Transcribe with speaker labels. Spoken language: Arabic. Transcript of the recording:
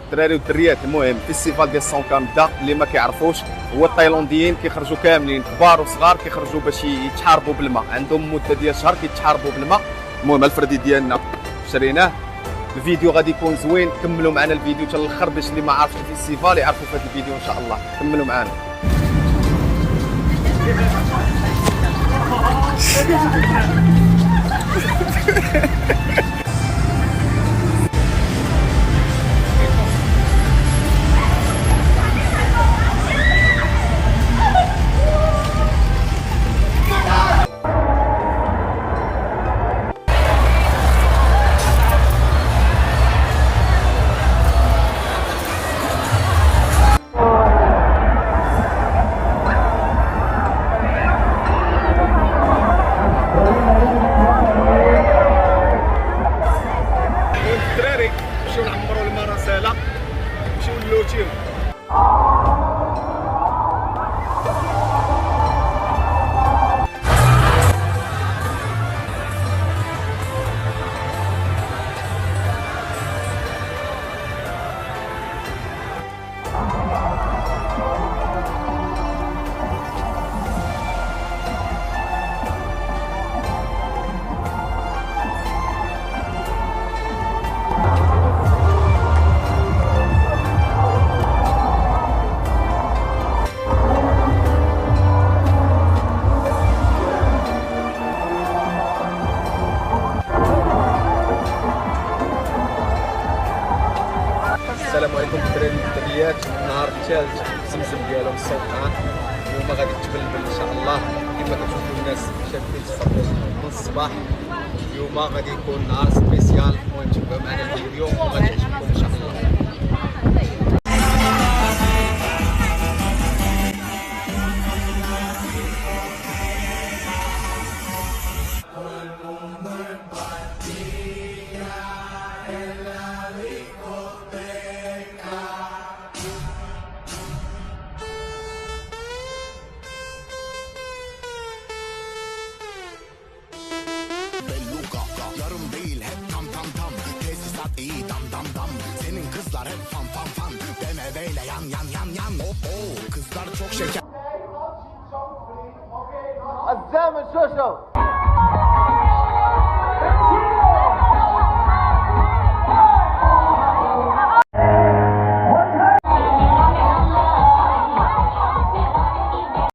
Speaker 1: الدراري والدريات. المهم فيستيفال ديال سونكامدا اللي ما كيعرفوش هو التايلانديين كيخرجوا كاملين كبار وصغار كيخرجوا باش يتحاربوا بالماء، عندهم مده ديال شهر كيتحاربوا بالماء. المهم الفردي ديالنا شريناه، الفيديو غادي يكون زوين، كملوا معنا الفيديو حتى الاخر باش اللي ما عارفش الفيستيفال يعرفوا في هذا الفيديو ان شاء الله. كملوا معنا. الدراري نمشيو نعمروا المراسيله، نمشيو نلوتيو. السلام عليكم الدراري والدريات. النهار الثالث زمزم ديالهم السلطان، اليوم غادي تبلبل ان شاء الله كما كتشوفوا الناس شادين الصباح من الصباح. اليوم غادي يكون نهار سبيسيال، المهم تبعوا معنا الفيديو وغادي يعجبكم ان شاء الله.
Speaker 2: Yarım değil hep tam tam tam. Tesisat iyi dam dam dam. Senin kızlar hep fan fan fan. BMW'yle yan yan yan yan. Oh kızlar çok şeker.
Speaker 3: الزامن شو